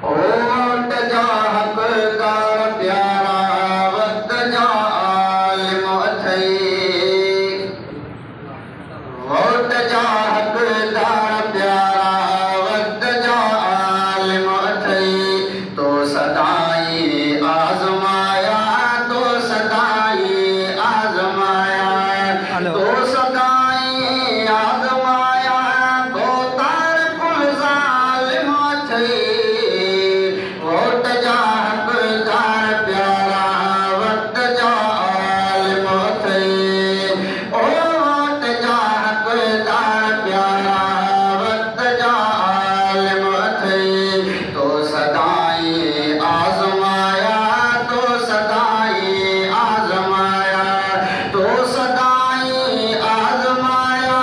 ओट जा हक़दार प्यारा वक्त जा आलिम अथई। ओट जा हक़दार प्यारा वक्त जा आलिम अथई। तो सदाई आज़माया, तो सदाई आज़माया, तो सदाई आज़माया, तो तार कुल ज़ालिम अथई। ओट जा हक़दार प्यारा वक्त जा आलिम अथई। ओट जा हक़दार प्यारा वक्त जा आलिम अथई। तो सदाई आज़माया, तो सदाई आज़माया, तो सदाई आज़माया,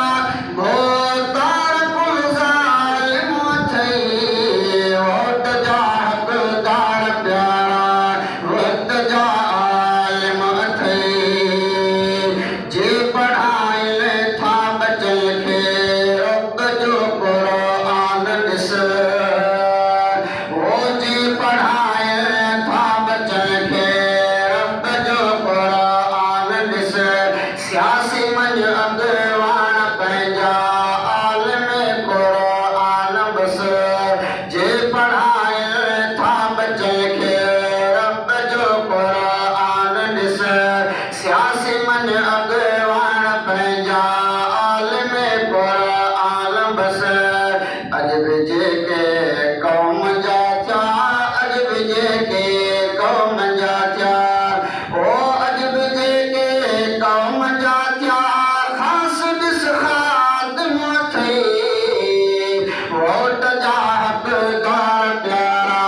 वो तार कुल ज़ालिम अथई। ओट जा हक़दार प्यारा वक्त जा आलिम अथई। जे पढ़ाइल था बचल खे रब जो क़ुरान ॾिस। वो जे पढ़ाइल था बचल खे रब जो क़ुरान ॾिस। सियासी मंझ अॻवान पंहिंजा आलिम क़ुरान बस। जे पढ़ाइल था बचल खे रब जो क़ुरान ॾिस। सियासी मंझ अॻवान पंहिंजा आलिम क़ुरान बस। अॼु बि जेके क़ौम जा थिया, अॼु बि जेके क़ौम जा थिया, ओ अॼु बि जेके क़ौम जा थिया, ख़ासि ॾिस ख़ादिम अथई। ओट जा हक़दार प्यारा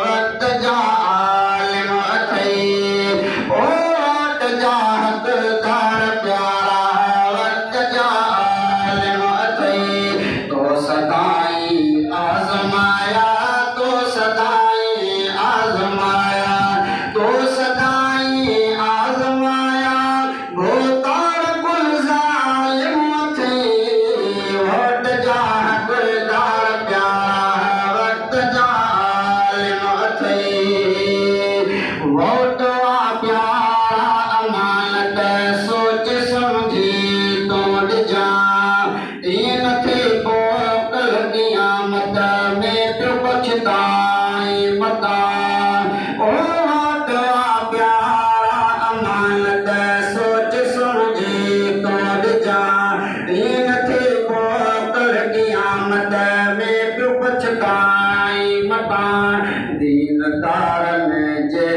वक्त जा आलिम अथई। ओट जा हक़दार प्यारा वक्त जा आलिम अथई। तो सदाई आज़माया, तो सदाई आज़माया, तो सदाई आज़माया, वो तार कुल ज़ालिम अथई। ओट जा हक़दार प्यारा वक्त जा आलिम अथई। वोट वा प्यारा अमानत सोच समझी तो ॾिजां। ईअं न थे पोइ कल क़यामत में पियो पछताई मता। ओ वोट वा प्यारा अमानत सोच समझी तो ॾिजां। ईअं न थे पोइ कल क़यामत में पियो पछताई मता। दीनदारनि जे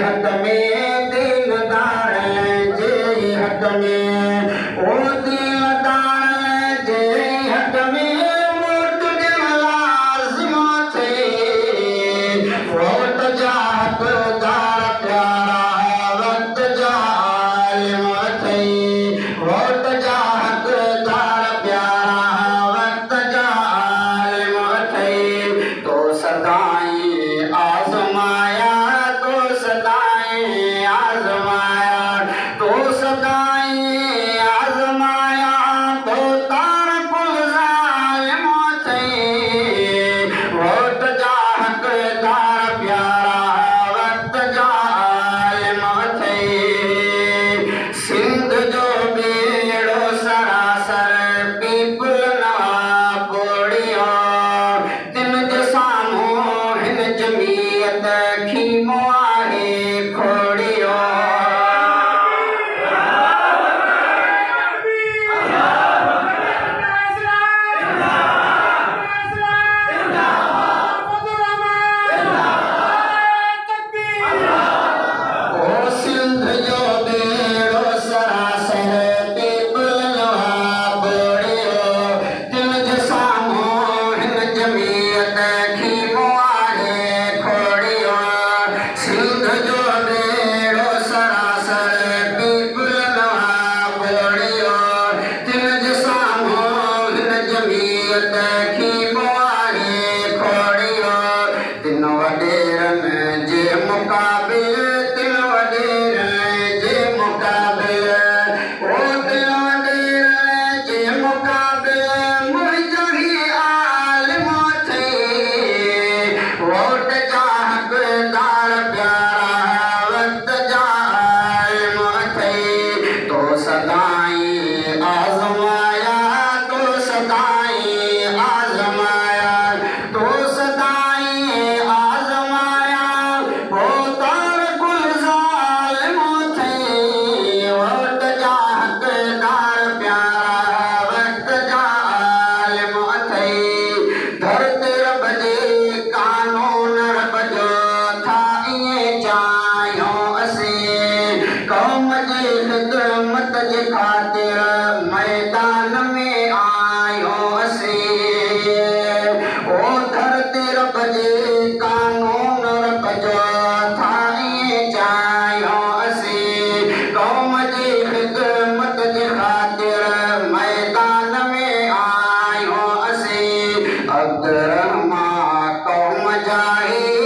हक़ में, दीनदारनि जे हक़ में, ओ दीनदारनि जे हक़ में वोट ॾियणु लाज़िम अथई। वोट जा हक़दार प्यारा वक्त जा आलिम अथई। वोट जा हक़दार प्यारा वक्त जा आलिम अथई। तो सदाई आज़माया, तो सदाई आज़माया, तो सदाई आज़माया, तो तार कुल ज़ालिम अथई। वोट जा हक़दार प्यारा वक्त जा आलिम अथई। सिंध जो बेड़ो सरासर पीपल नवा कोड़ियो। तिन जे साम्हूं वोट जा हकदार प्यारा वक्त जाए मथे तो सदाई आजमाया तो सदाई आजमाया तो सदाई आजमाया वो तार गुलजार मथे वोट जा हकदार प्यारा वक्त जाए मथे धरती रब जे कानून रब जो था इएं चाहियूं असीं कौम जी ख़िदमत जे ख़ातिर मैदान में आहियूं असीं ओ धरती रब जे कानून रब जो था इएं चाहियूं असीं कौम जी ख़िदमत जे ख़ातिर मैदान में आहियूं असीं अगर मां कौम जाही